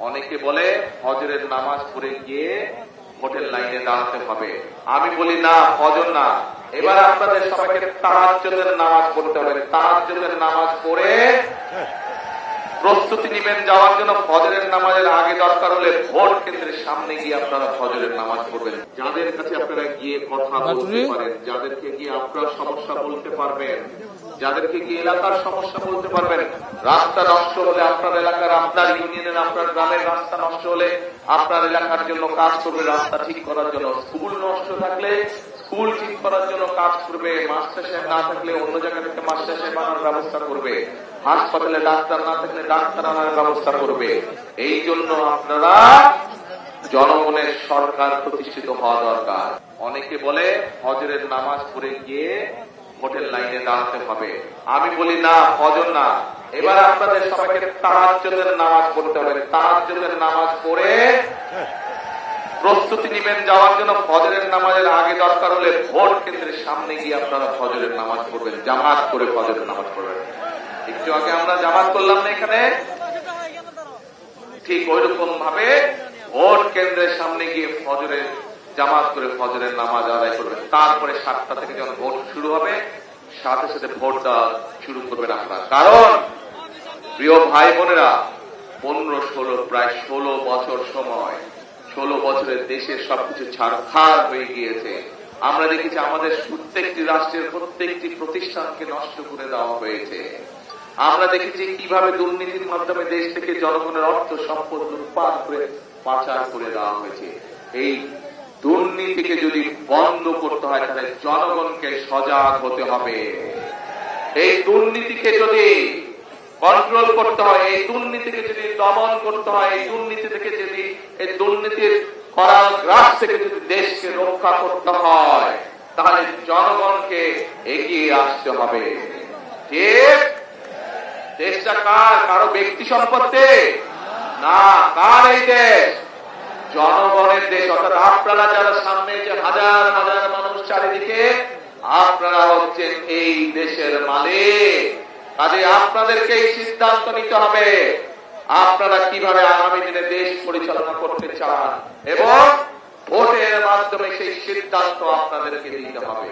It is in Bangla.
অনেকে বলে ফজরের নামাজ পড়ে গিয়ে হোটেল লাইনে দাঁড়াতে হবে। আমি বলি না, ফজর না, এবার আপনাদের সবাইকে তাহাজ্জুদের নামাজ পড়তে হবে। তাহাজ্জুদের নামাজ পড়ে প্রস্তুতি নেবেন যাওয়ার জন্য। ফজরের নামাজের আগে দরকার হলে ভোট কেন্দ্রের সামনে গিয়ে আপনারা ফজরের নামাজ পড়বেন। যাদের কাছে আপনারা গিয়ে কথা বলতে পারেন, যাদেরকে গিয়ে আপনার সমস্যা বলতে পারবেন, যাদেরকে গিয়ে এলাকার সমস্যা বলতে পারবেন। রাস্তা নষ্ট হলে আপনার এলাকার, আপনার ইউনিয়নের, আপনার গ্রামের রাস্তা নষ্ট হলে আপনার এলাকার জন্য কাজ করবে, রাস্তা ঠিক করার জন্য। স্কুল নষ্ট থাকলে স্কুল ঠিক করার জন্য কাজ করবে। মাস্টার সাহেব না থাকলে অন্য জায়গা থেকে মাস্টার সাহেব আনার ব্যবস্থা করবে। হাসপাতালে ডাক্তার না থাকলে ডাক্তার আনার ব্যবস্থা করবে। এই জন্য আপনারা জনগণের সরকার প্রতিষ্ঠিত হওয়া দরকার। অনেকে বলে ফজরের নামাজ পড়ে গিয়ে হোটেল লাইনে দাঁড়াতে হবে। আমি বলি না, ফজর না, এবার আপনাদের সবাইকে তাহাজ্জুদের নামাজ পড়তে হবে। তাহাজ্জুদের নামাজ পড়ে প্রস্তুতি নেবেন যাওয়ার জন্য। ফজরের নামাজের আগে দরকার হলে ভোট কেন্দ্রের সামনে গিয়ে আপনারা ফজরের নামাজ পড়বেন, জামাত করে ফজরের নামাজ পড়বেন। একটু আগে আমরা জামাত করলাম না এখানে, ঠিক ওইরকম ভাবে ভোট কেন্দ্রের সামনে গিয়ে ফজরের জামাত করে ফজরের নামাজ আদায় করবেন। তারপরে 7টা থেকে যখন ভোট শুরু হবে, সাথে সাথে ভোট দেওয়া শুরু করবেন আপনারা। কারণ প্রিয় ভাই বোনেরা, 15-16 প্রায় 16 বছর সময়, 16 বছরের দেশের সবকিছু ছাড়খাড় হয়ে গিয়েছে। আমরা দেখেছি আমাদের প্রত্যেকটি রাষ্ট্রের প্রত্যেকটি প্রতিষ্ঠানকে নষ্ট করে দেওয়া হয়েছে। আমরা দেখেছি কিভাবে দুর্নীতির মাধ্যমে দেশ থেকে জনগণের অর্থ সম্পদ লুটপাট করে পাচার করে দেওয়া হয়েছে। এই দুর্নীতিকে যদি বন্ধ করতে হয় তাহলে জনগণকে সজাগ হতে হবে। এই দুর্নীতিকে যদি কন্ট্রোল করতে হয়, এই দুর্নীতিকে যদি দমন করতে হয়, এই দুর্নীতি থেকে যদি, এই দুর্নীতির করাল গ্রাস থেকে যদি দেশকে রক্ষা করতে হয়, তাহলে জনগণকে এগিয়ে আসতে হবে। ঠিক? দেশটা কার? কারো ব্যক্তি সম্পত্তি না, কার এই দেশ? জনগণের দেশ। অর্থাৎ আপনারা যারা সামনে যে হাজার হাজার মানুষ চারিদিকে, আপনারা হচ্ছেন এই দেশের মালিক। কাজে আপনাদেরকে এই সিদ্ধান্ত নিতে হবে আপনারা কিভাবে আগামী দিনে দেশ পরিচালনা করতে চান, এবং ভোটের মাধ্যমে সেই সিদ্ধান্ত আপনাদেরকে নিতে হবে।